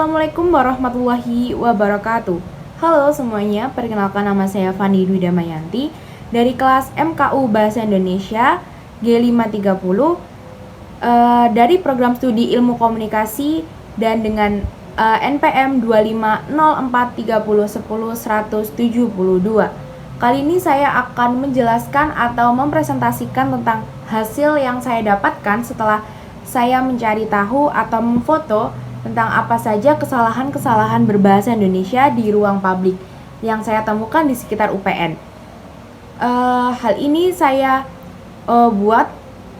Assalamualaikum warahmatullahi wabarakatuh. Halo semuanya, perkenalkan nama saya Fani Dwi Damayanti dari kelas MKU Bahasa Indonesia G530 dari program studi Ilmu Komunikasi dan dengan NPM 25043010172. Kali ini saya akan menjelaskan atau mempresentasikan tentang hasil yang saya dapatkan setelah saya mencari tahu atau memfoto tentang apa saja kesalahan-kesalahan berbahasa Indonesia di ruang publik yang saya temukan di sekitar UPN. Hal ini saya buat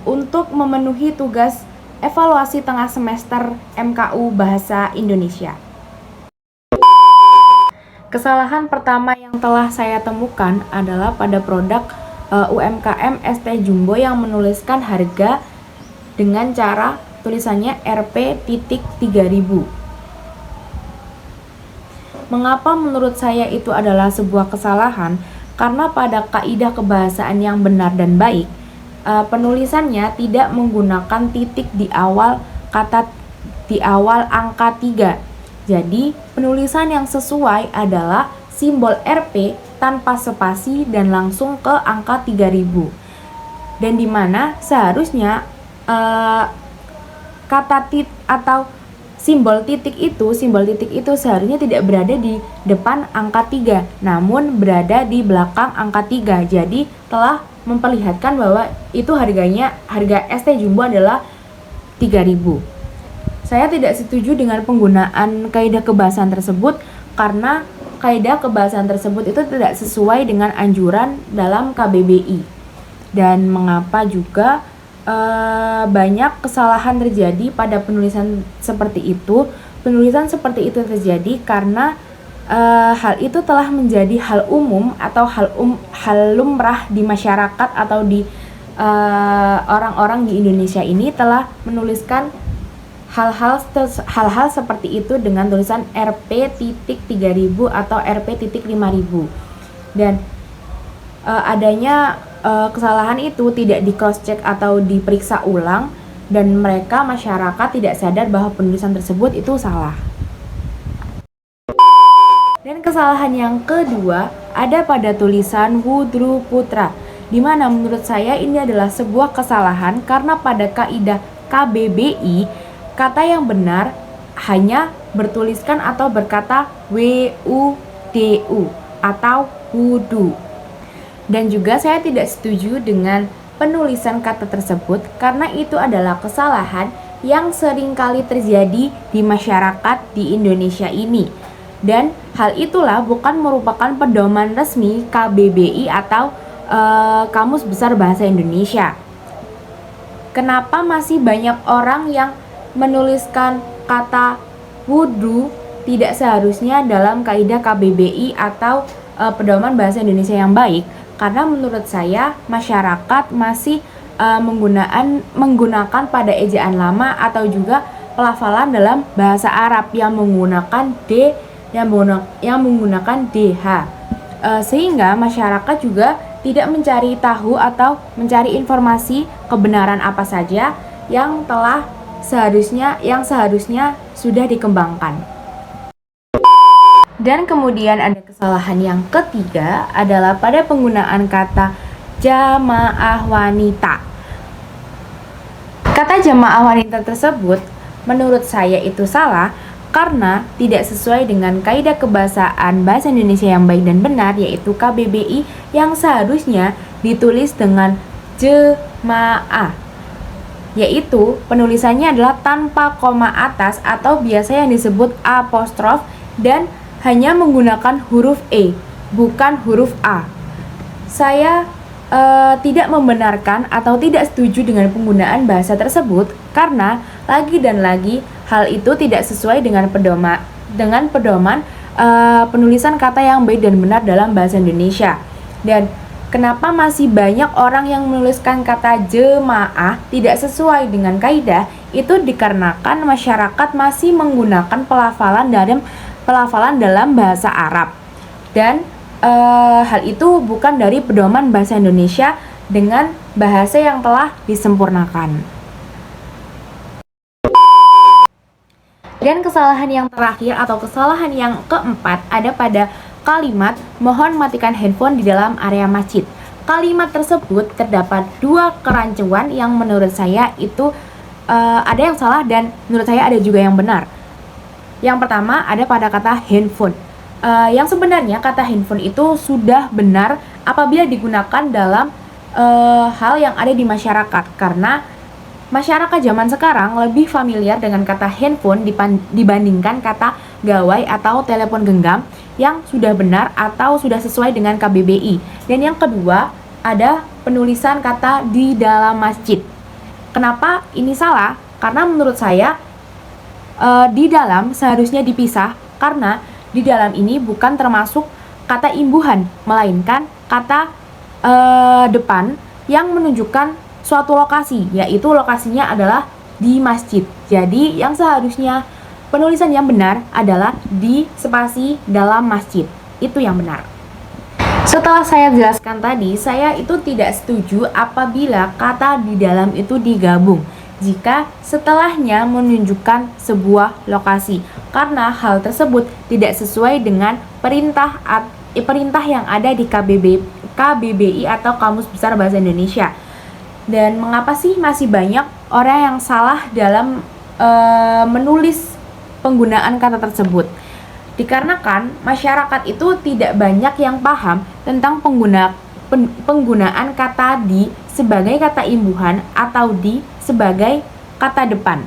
untuk memenuhi tugas evaluasi tengah semester MKU Bahasa Indonesia. Kesalahan pertama yang telah saya temukan adalah pada produk UMKM ST Jumbo yang menuliskan harga dengan cara tulisannya Rp.3000. Mengapa menurut saya itu adalah sebuah kesalahan? Karena pada kaidah kebahasaan yang benar dan baik, penulisannya tidak menggunakan titik di awal angka 3. Jadi, penulisan yang sesuai adalah simbol Rp tanpa spasi dan langsung ke angka 3000. Dan di mana seharusnya kata atau simbol titik itu seharusnya tidak berada di depan angka 3, namun berada di belakang angka 3. Jadi telah memperlihatkan bahwa itu harga ST Jumbo adalah 3000. Saya tidak setuju dengan penggunaan kaidah kebahasaan tersebut karena kaidah kebahasaan tersebut itu tidak sesuai dengan anjuran dalam KBBI. Dan mengapa juga banyak kesalahan terjadi pada penulisan seperti itu. Penulisan seperti itu terjadi karena hal itu telah menjadi hal umum atau hal lumrah di masyarakat atau di orang-orang di Indonesia ini telah menuliskan hal-hal seperti itu dengan tulisan Rp.3000 atau Rp.5000. Dan adanya kesalahan itu tidak di cross check atau diperiksa ulang, dan masyarakat tidak sadar bahwa penulisan tersebut itu salah. Dan kesalahan yang kedua ada pada tulisan Wudru Putra, di mana menurut saya ini adalah sebuah kesalahan karena pada kaidah KBBI kata yang benar hanya bertuliskan atau berkata WUDU atau wudu. Dan juga saya tidak setuju dengan penulisan kata tersebut karena itu adalah kesalahan yang seringkali terjadi di masyarakat di Indonesia ini. Dan hal itulah bukan merupakan pedoman resmi KBBI atau Kamus Besar Bahasa Indonesia. Kenapa masih banyak orang yang menuliskan kata wudu tidak seharusnya dalam kaidah KBBI atau pedoman bahasa Indonesia yang baik? Karena menurut saya masyarakat masih menggunakan pada ejaan lama atau juga pelafalan dalam bahasa Arab yang menggunakan D yang menggunakan DH, sehingga masyarakat juga tidak mencari tahu atau mencari informasi kebenaran apa saja yang seharusnya sudah dikembangkan. Dan kemudian ada kesalahan yang ketiga adalah pada penggunaan kata jamaah wanita. Kata jamaah wanita tersebut menurut saya itu salah karena tidak sesuai dengan kaidah kebahasaan bahasa Indonesia yang baik dan benar, yaitu KBBI yang seharusnya ditulis dengan jemaah, yaitu penulisannya adalah tanpa koma atas atau biasa yang disebut apostrof dan hanya menggunakan huruf E, bukan huruf A. Saya tidak membenarkan atau tidak setuju dengan penggunaan bahasa tersebut karena lagi dan lagi hal itu tidak sesuai dengan pedoman penulisan kata yang baik dan benar dalam bahasa Indonesia. Dan kenapa masih banyak orang yang menuliskan kata jemaah tidak sesuai dengan kaidah? Itu dikarenakan masyarakat masih menggunakan pelafalan dalam bahasa Arab, dan hal itu bukan dari pedoman bahasa Indonesia dengan bahasa yang telah disempurnakan. Dan kesalahan yang terakhir atau kesalahan yang keempat ada pada kalimat mohon matikan handphone di dalam area masjid. Kalimat tersebut terdapat dua kerancuan yang menurut saya itu ada yang salah dan menurut saya ada juga yang benar. Yang pertama ada pada kata handphone. Yang sebenarnya kata handphone itu sudah benar apabila digunakan dalam hal yang ada di masyarakat, karena masyarakat zaman sekarang lebih familiar dengan kata handphone dibandingkan kata gawai atau telepon genggam yang sudah benar atau sudah sesuai dengan KBBI. Dan yang kedua, ada penulisan kata di dalam masjid. Kenapa ini salah? Karena menurut saya di dalam seharusnya dipisah, karena di dalam ini bukan termasuk kata imbuhan, melainkan kata depan yang menunjukkan suatu lokasi, yaitu lokasinya adalah di masjid. Jadi yang seharusnya penulisan yang benar adalah di spasi dalam masjid. Itu yang benar. Setelah saya jelaskan tadi, saya itu tidak setuju apabila kata di dalam itu digabung jika setelahnya menunjukkan sebuah lokasi, karena hal tersebut tidak sesuai dengan perintah yang ada di KBBI atau Kamus Besar Bahasa Indonesia. Dan mengapa sih masih banyak orang yang salah dalam menulis penggunaan kata tersebut? Dikarenakan masyarakat itu tidak banyak yang paham tentang penggunaan kata di sebagai kata imbuhan atau di sebagai kata depan.